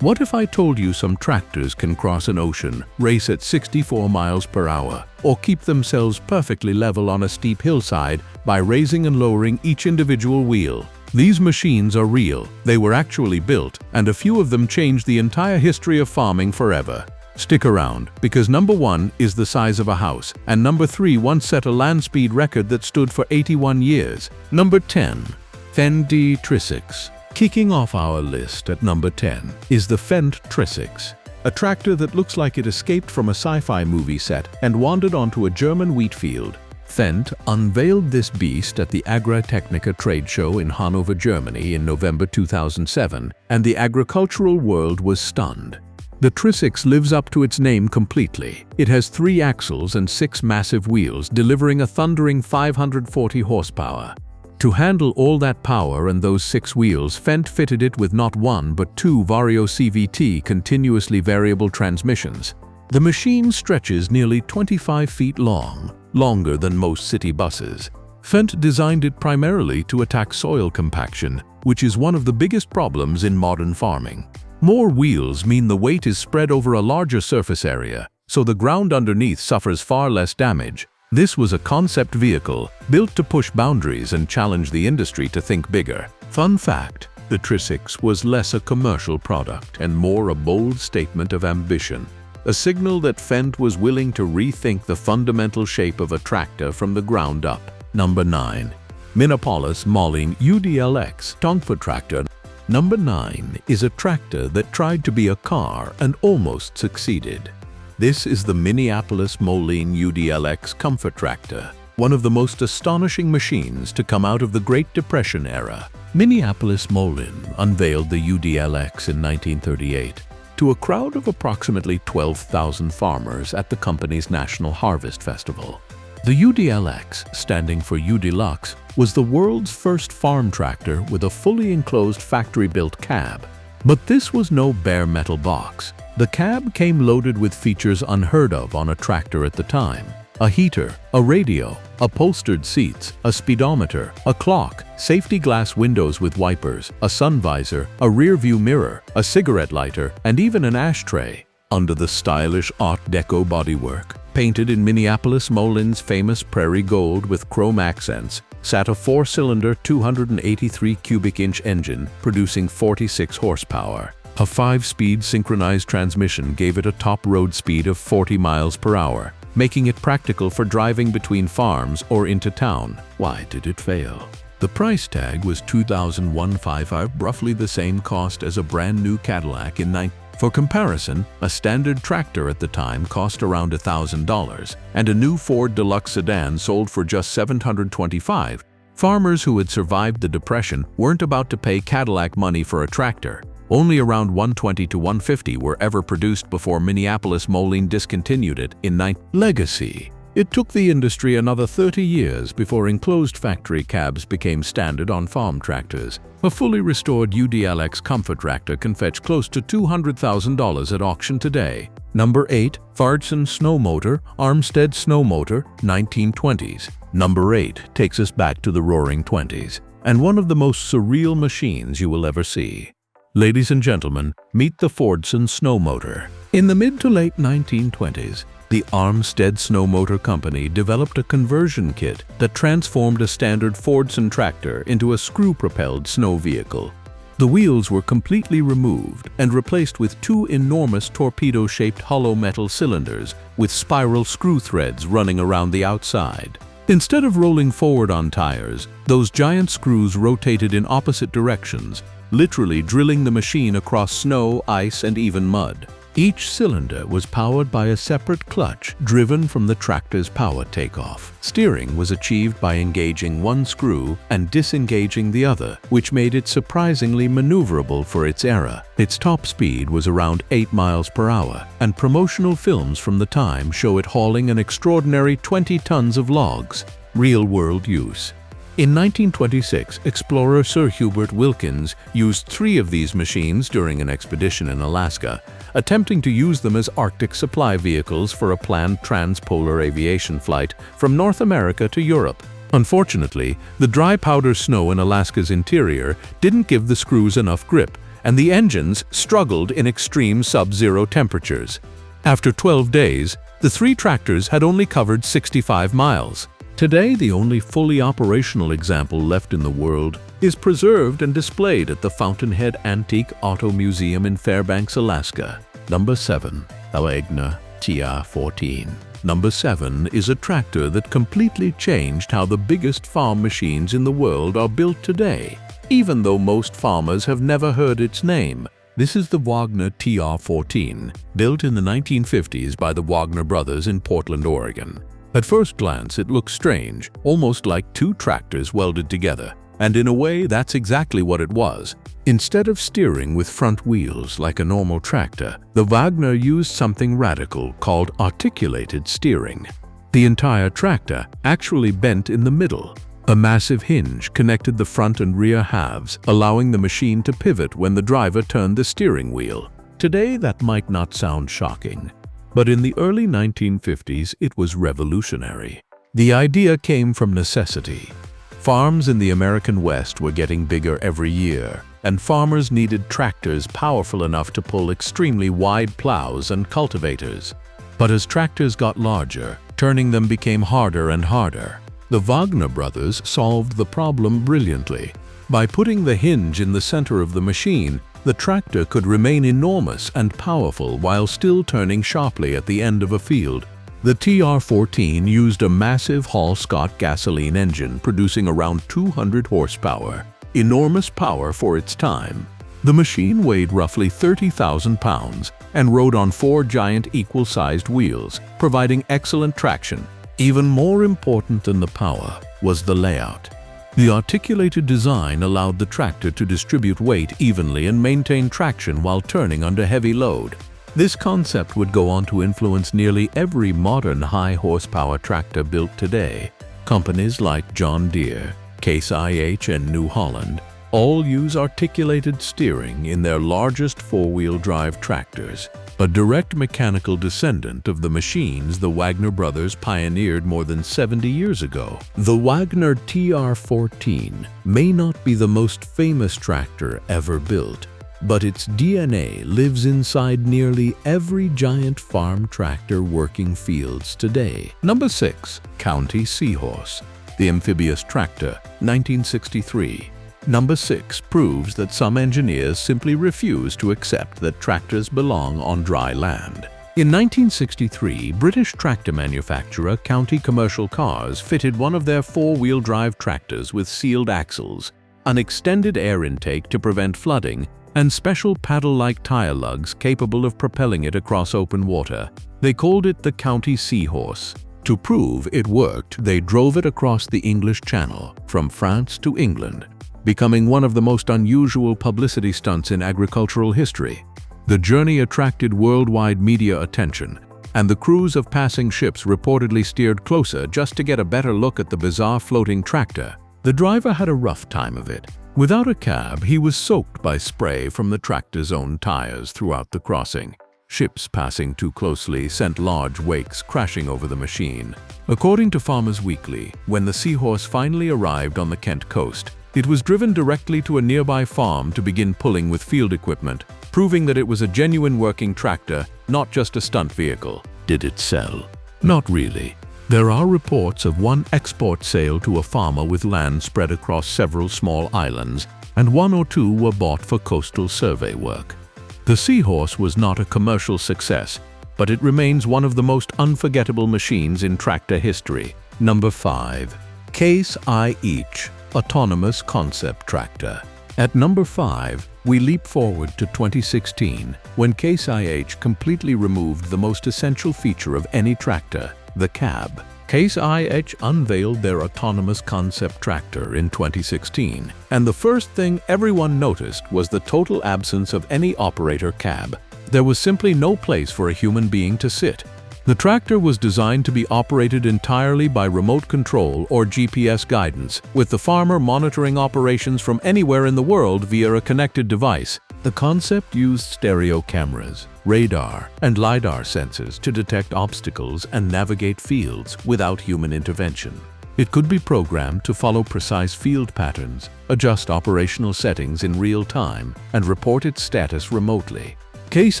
What if I told you some tractors can cross an ocean, race at 64 miles per hour, or keep themselves perfectly level on a steep hillside by raising and lowering each individual wheel? These machines are real, they were actually built, and a few of them changed the entire history of farming forever. Stick around, because number 1 is the size of a house, and number 3 once set a land speed record that stood for 81 years. Number 10. Fendt Trisix. Kicking off our list at number 10 is the Fendt Trisix, a tractor that looks like it escaped from a sci-fi movie set and wandered onto a German wheat field. Fendt unveiled this beast at the Agritechnica trade show in Hanover, Germany in November 2007, and the agricultural world was stunned. The Trisix lives up to its name completely. It has 3 axles and 6 massive wheels, delivering a thundering 540 horsepower. To handle all that power and those 6 wheels, Fendt fitted it with not 1 but 2 Vario CVT continuously variable transmissions. The machine stretches nearly 25 feet long, longer than most city buses. Fendt designed it primarily to attack soil compaction, which is one of the biggest problems in modern farming. More wheels mean the weight is spread over a larger surface area, so the ground underneath suffers far less damage. This was a concept vehicle built to push boundaries and challenge the industry to think bigger. Fun fact, the Trisix was less a commercial product and more a bold statement of ambition, a signal that Fendt was willing to rethink the fundamental shape of a tractor from the ground up. Number 9. Minneapolis Moline UDLX Tongfa Tractor. Number 9 is a tractor that tried to be a car and almost succeeded. This is the Minneapolis Moline UDLX Comfort Tractor, one of the most astonishing machines to come out of the Great Depression era. Minneapolis Moline unveiled the UDLX in 1938 to a crowd of approximately 12,000 farmers at the company's National Harvest Festival. The UDLX, standing for U-Deluxe, was the world's first farm tractor with a fully enclosed factory-built cab. But this was no bare metal box. The cab came loaded with features unheard of on a tractor at the time. A heater, a radio, upholstered seats, a speedometer, a clock, safety glass windows with wipers, a sun visor, a rear view mirror, a cigarette lighter, and even an ashtray. Under the stylish Art Deco bodywork, painted in Minneapolis Moline's famous prairie gold with chrome accents, sat a 4-cylinder 283 cubic inch engine producing 46 horsepower. A 5-speed synchronized transmission gave it a top road speed of 40 miles per hour, making it practical for driving between farms or into town. Why did it fail? The price tag was $2,155, roughly the same cost as a brand new Cadillac in 19. For comparison, a standard tractor at the time cost around $1,000, and a new Ford Deluxe sedan sold for just $725. Farmers who had survived the Depression weren't about to pay Cadillac money for a tractor. Only around 120 to 150 were ever produced before Minneapolis Moline discontinued it in 19. Legacy. It took the industry another 30 years before enclosed factory cabs became standard on farm tractors. A fully restored UDLX Comfort Tractor can fetch close to $200,000 at auction today. Number 8. Fardson Snow Motor Armstead Snow Motor 1920s. Number 8 takes us back to the Roaring '20s, and one of the most surreal machines you will ever see. Ladies and gentlemen, meet the Fardson Snow Motor. In the mid to late 1920s, the Armstead Snow Motor Company developed a conversion kit that transformed a standard Fardson tractor into a screw-propelled snow vehicle. The wheels were completely removed and replaced with 2 enormous torpedo-shaped hollow metal cylinders with spiral screw threads running around the outside. Instead of rolling forward on tires, those giant screws rotated in opposite directions, literally drilling the machine across snow, ice, and even mud. Each cylinder was powered by a separate clutch driven from the tractor's power takeoff. Steering was achieved by engaging one screw and disengaging the other, which made it surprisingly maneuverable for its era. Its top speed was around 8 miles per hour, and promotional films from the time show it hauling an extraordinary 20 tons of logs. Real-world use. In 1926, explorer Sir Hubert Wilkins used 3 of these machines during an expedition in Alaska, attempting to use them as Arctic supply vehicles for a planned trans-polar aviation flight from North America to Europe. Unfortunately, the dry powder snow in Alaska's interior didn't give the screws enough grip, and the engines struggled in extreme sub-zero temperatures. After 12 days, the three tractors had only covered 65 miles. Today, the only fully operational example left in the world is preserved and displayed at the Fountainhead Antique Auto Museum in Fairbanks, Alaska. Number 7. The Wagner TR14. Number 7 is a tractor that completely changed how the biggest farm machines in the world are built today, even though most farmers have never heard its name. This is the Wagner TR14, built in the 1950s by the Wagner brothers in Portland, Oregon. At first glance, it looks strange, almost like two tractors welded together. And in a way, that's exactly what it was. Instead of steering with front wheels like a normal tractor, the Wagner used something radical called articulated steering. The entire tractor actually bent in the middle. A massive hinge connected the front and rear halves, allowing the machine to pivot when the driver turned the steering wheel. Today, that might not sound shocking, but in the early 1950s, it was revolutionary. The idea came from necessity. Farms in the American West were getting bigger every year, and farmers needed tractors powerful enough to pull extremely wide plows and cultivators. But as tractors got larger, turning them became harder and harder. The Wagner brothers solved the problem brilliantly. By putting the hinge in the center of the machine, the tractor could remain enormous and powerful while still turning sharply at the end of a field. The TR14 used a massive Hall-Scott gasoline engine producing around 200 horsepower, enormous power for its time. The machine weighed roughly 30,000 pounds and rode on 4 giant equal-sized wheels, providing excellent traction. Even more important than the power was the layout. The articulated design allowed the tractor to distribute weight evenly and maintain traction while turning under heavy load. This concept would go on to influence nearly every modern high-horsepower tractor built today. Companies like John Deere, Case IH, and New Holland all use articulated steering in their largest four-wheel drive tractors, a direct mechanical descendant of the machines the Wagner brothers pioneered more than 70 years ago. The Wagner TR14 may not be the most famous tractor ever built, but its DNA lives inside nearly every giant farm tractor working fields today. Number 6. County Seahorse, the amphibious tractor, 1963. Number 6 proves that some engineers simply refuse to accept that tractors belong on dry land. In 1963, British tractor manufacturer County Commercial Cars fitted one of their four-wheel drive tractors with sealed axles, an extended air intake to prevent flooding, and special paddle-like tire lugs capable of propelling it across open water. They called it the County Seahorse. To prove it worked, they drove it across the English Channel, from France to England, becoming one of the most unusual publicity stunts in agricultural history. The journey attracted worldwide media attention, and the crews of passing ships reportedly steered closer just to get a better look at the bizarre floating tractor. The driver had a rough time of it. Without a cab, he was soaked by spray from the tractor's own tires throughout the crossing. Ships passing too closely sent large wakes crashing over the machine. According to Farmers Weekly, when the Seahorse finally arrived on the Kent coast, it was driven directly to a nearby farm to begin pulling with field equipment, proving that it was a genuine working tractor, not just a stunt vehicle. Did it sell? Not really. There are reports of one export sale to a farmer with land spread across several small islands, and 1 or 2 were bought for coastal survey work. The Seahorse was not a commercial success, but it remains one of the most unforgettable machines in tractor history. Number 5. Case IH, Autonomous Concept Tractor. At number 5, we leap forward to 2016, when Case IH completely removed the most essential feature of any tractor, the cab. Case IH unveiled their autonomous concept tractor in 2016, and the first thing everyone noticed was the total absence of any operator cab. There was simply no place for a human being to sit. The tractor was designed to be operated entirely by remote control or GPS guidance, with the farmer monitoring operations from anywhere in the world via a connected device. The concept used stereo cameras, radar, and LiDAR sensors to detect obstacles and navigate fields without human intervention. It could be programmed to follow precise field patterns, adjust operational settings in real time, and report its status remotely. Case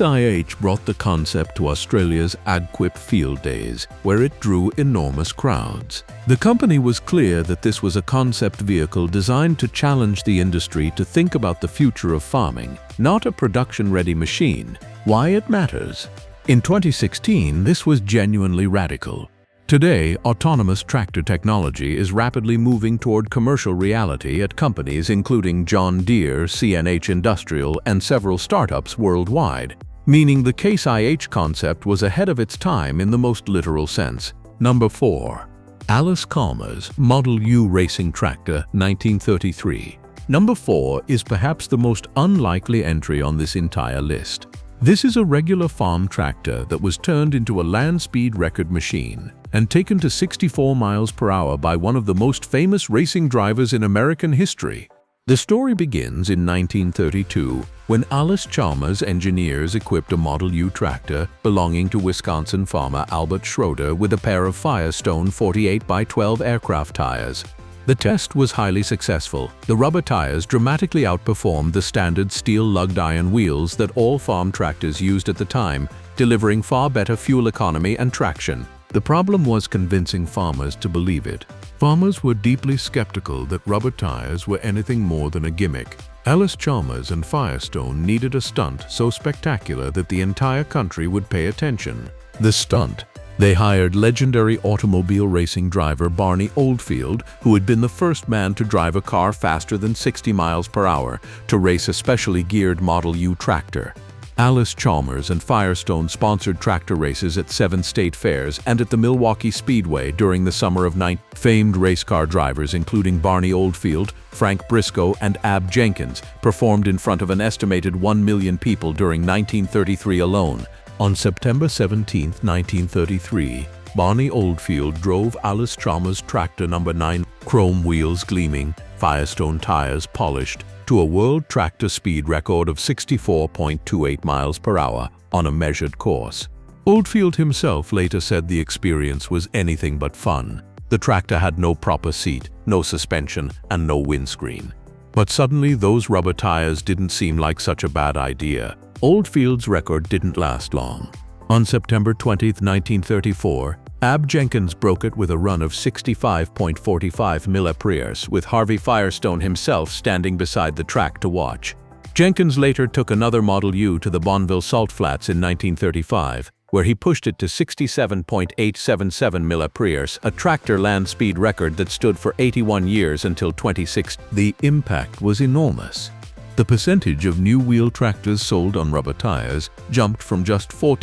IH brought the concept to Australia's AgQuip field days, where it drew enormous crowds. The company was clear that this was a concept vehicle designed to challenge the industry to think about the future of farming, not a production-ready machine. Why it matters? In 2016, this was genuinely radical. Today, autonomous tractor technology is rapidly moving toward commercial reality at companies including John Deere, CNH Industrial, and several startups worldwide, meaning the Case IH concept was ahead of its time in the most literal sense. Number 4. Allis-Chalmers Model U Racing Tractor, 1933. Number 4 is perhaps the most unlikely entry on this entire list. This is a regular farm tractor that was turned into a land speed record machine and taken to 64 miles per hour by one of the most famous racing drivers in American history. The story begins in 1932 when Allis-Chalmers engineers equipped a Model U tractor belonging to Wisconsin farmer Albert Schroeder with a pair of Firestone 48x12 aircraft tires. The test was highly successful. The rubber tires dramatically outperformed the standard steel lugged iron wheels that all farm tractors used at the time, delivering far better fuel economy and traction. The problem was convincing farmers to believe it. Farmers were deeply skeptical that rubber tires were anything more than a gimmick. Allis-Chalmers and Firestone needed a stunt so spectacular that the entire country would pay attention. The stunt. They hired legendary automobile racing driver Barney Oldfield, who had been the first man to drive a car faster than 60 miles per hour, to race a specially geared Model U tractor. Allis-Chalmers and Firestone sponsored tractor races at 7 state fairs and at the Milwaukee Speedway during the summer of Famed race car drivers including Barney Oldfield, Frank Briscoe, and Ab Jenkins performed in front of an estimated 1 million people during 1933 alone. On September 17, 1933, Barney Oldfield drove Allis-Chalmers tractor number 9, chrome wheels gleaming, Firestone tires polished, to a world tractor speed record of 64.28 miles per hour on a measured course. Oldfield himself later said the experience was anything but fun. The tractor had no proper seat, no suspension, and no windscreen. But suddenly those rubber tires didn't seem like such a bad idea. Oldfield's record didn't last long. On September 20, 1934, Ab Jenkins broke it with a run of 65.45 mph, with Harvey Firestone himself standing beside the track to watch. Jenkins later took another Model U to the Bonneville Salt Flats in 1935, where he pushed it to 67.877 mph, a tractor land speed record that stood for 81 years until 2016. The impact was enormous. The percentage of new wheel tractors sold on rubber tires jumped from just 14%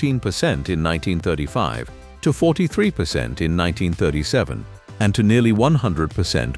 in 1935 to 43% in 1937 and to nearly 100%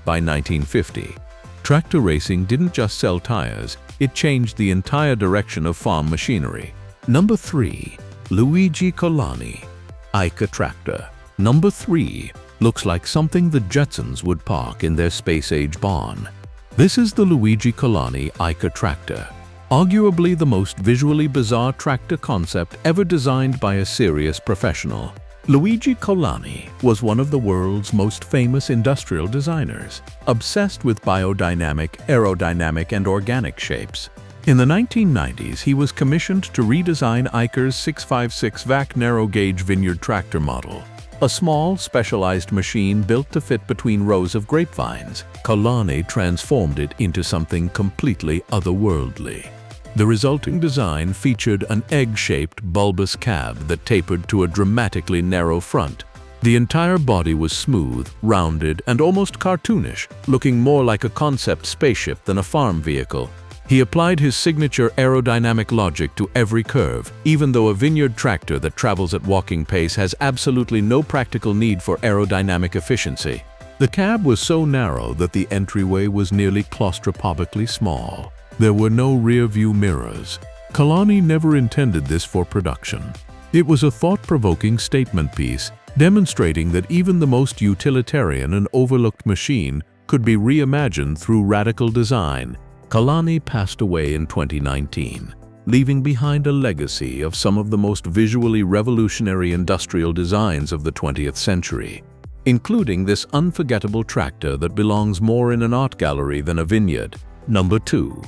by 1950. Tractor racing didn't just sell tires, it changed the entire direction of farm machinery. Number 3. Luigi Colani Ica Tractor. Number 3 looks like something the Jetsons would park in their space-age barn. This is the Luigi Colani Ica tractor, arguably the most visually bizarre tractor concept ever designed by a serious professional. Luigi Colani was one of the world's most famous industrial designers, obsessed with biodynamic, aerodynamic, and organic shapes. In the 1990s, he was commissioned to redesign Ica's 656 VAC narrow-gauge vineyard tractor model, a small, specialized machine built to fit between rows of grapevines. Colani transformed it into something completely otherworldly. The resulting design featured an egg-shaped, bulbous cab that tapered to a dramatically narrow front. The entire body was smooth, rounded, and almost cartoonish, looking more like a concept spaceship than a farm vehicle. He applied his signature aerodynamic logic to every curve, even though a vineyard tractor that travels at walking pace has absolutely no practical need for aerodynamic efficiency. The cab was so narrow that the entryway was nearly claustrophobically small. There were no rear-view mirrors. Colani never intended this for production. It was a thought-provoking statement piece, demonstrating that even the most utilitarian and overlooked machine could be reimagined through radical design. Colani passed away in 2019, leaving behind a legacy of some of the most visually revolutionary industrial designs of the 20th century. including this unforgettable tractor that belongs more in an art gallery than a vineyard. Number 2.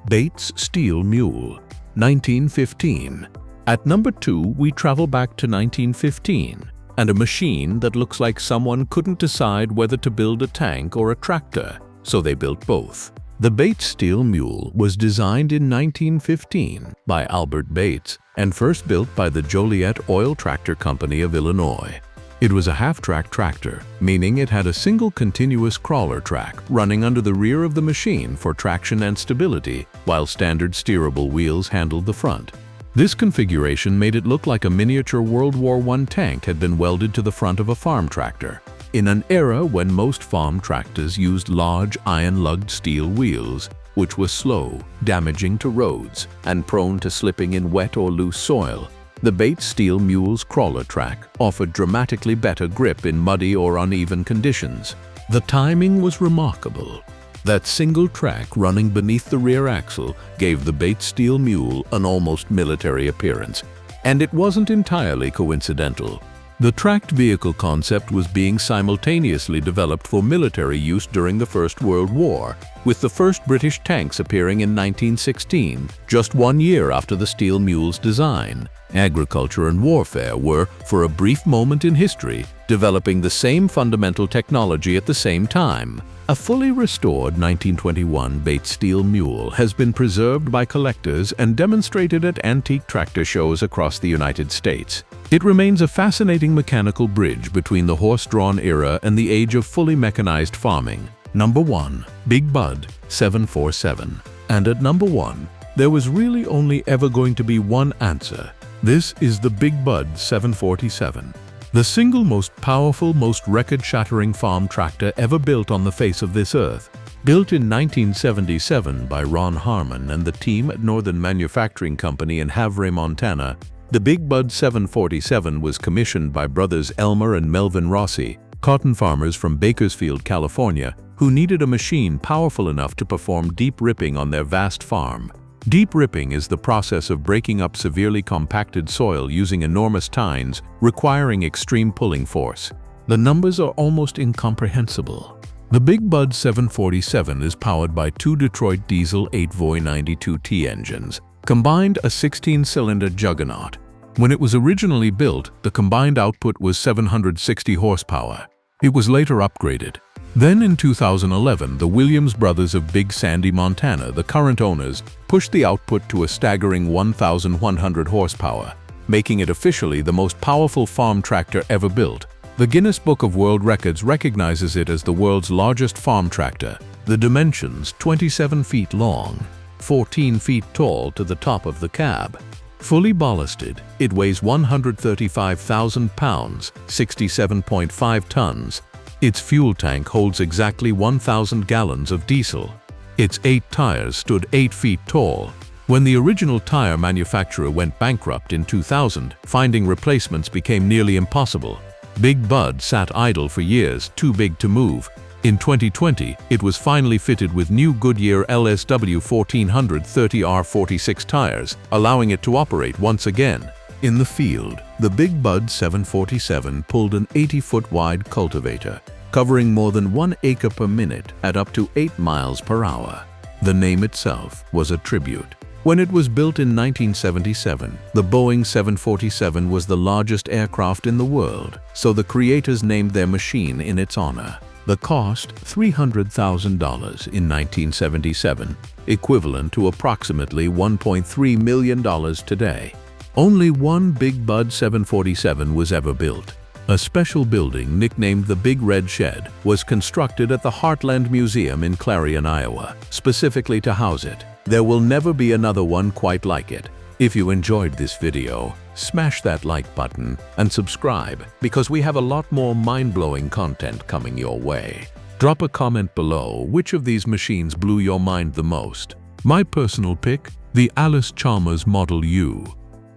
Bates Steel Mule, 1915. At number 2, we travel back to 1915 and a machine that looks like someone couldn't decide whether to build a tank or a tractor, so they built both. The Bates Steel Mule was designed in 1915 by Albert Bates and first built by the Joliet Oil Tractor Company of Illinois. It was a half-track tractor, meaning it had a single continuous crawler track running under the rear of the machine for traction and stability, while standard steerable wheels handled the front. This configuration made it look like a miniature World War I tank had been welded to the front of a farm tractor. In an era when most farm tractors used large iron-lugged steel wheels, which were slow, damaging to roads, and prone to slipping in wet or loose soil, the Bates Steel Mule's crawler track offered dramatically better grip in muddy or uneven conditions. The timing was remarkable. That single track running beneath the rear axle gave the Bates Steel Mule an almost military appearance, and it wasn't entirely coincidental. The tracked vehicle concept was being simultaneously developed for military use during the First World War, with the first British tanks appearing in 1916, just 1 year after the Steel Mule's design. Agriculture and warfare were, for a brief moment in history, developing the same fundamental technology at the same time. A fully restored 1921 Bates Steel Mule has been preserved by collectors and demonstrated at antique tractor shows across the United States. It remains a fascinating mechanical bridge between the horse-drawn era and the age of fully mechanized farming. Number 1. Big Bud 747. And at number 1, there was really only ever going to be one answer. This is the Big Bud 747. The single most powerful, most record-shattering farm tractor ever built on the face of this earth. Built in 1977 by Ron Harmon and the team at Northern Manufacturing Company in Havre, Montana, the Big Bud 747 was commissioned by brothers Elmer and Melvin Rossi, cotton farmers from Bakersfield, California, who needed a machine powerful enough to perform deep ripping on their vast farm. Deep ripping is the process of breaking up severely compacted soil using enormous tines, requiring extreme pulling force. The numbers are almost incomprehensible. The Big Bud 747 is powered by 2 Detroit diesel 8-Voy 92T engines, combined a 16-cylinder juggernaut. When it was originally built, the combined output was 760 horsepower. It was later upgraded. Then in 2011, the Williams brothers of Big Sandy, Montana, the current owners, pushed the output to a staggering 1,100 horsepower, making it officially the most powerful farm tractor ever built. The Guinness Book of World Records recognizes it as the world's largest farm tractor. The dimensions: 27 feet long, 14 feet tall to the top of the cab. Fully ballasted, it weighs 135,000 pounds, 67.5 tons. Its fuel tank holds exactly 1,000 gallons of diesel. Its 8 tires stood 8 feet tall. When the original tire manufacturer went bankrupt in 2000, finding replacements became nearly impossible. Big Bud sat idle for years, too big to move. In 2020, it was finally fitted with new Goodyear LSW 1430R46 tires, allowing it to operate once again. In the field, the Big Bud 747 pulled an 80-foot-wide cultivator, covering more than 1 acre per minute at up to 8 miles per hour. The name itself was a tribute. When it was built in 1977, the Boeing 747 was the largest aircraft in the world, so the creators named their machine in its honor. The cost, $300,000 in 1977, equivalent to approximately $1.3 million today. Only one Big Bud 747 was ever built. A special building nicknamed the Big Red Shed was constructed at the Heartland Museum in Clarion, Iowa, specifically to house it. There will never be another one quite like it. If you enjoyed this video, smash that like button and subscribe, because we have a lot more mind-blowing content coming your way. Drop a comment below which of these machines blew your mind the most. My personal pick, the Allis-Chalmers Model U.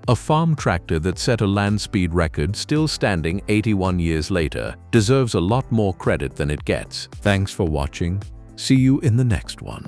A farm tractor that set a land speed record still standing 81 years later deserves a lot more credit than it gets. Thanks for watching. See you in the next one.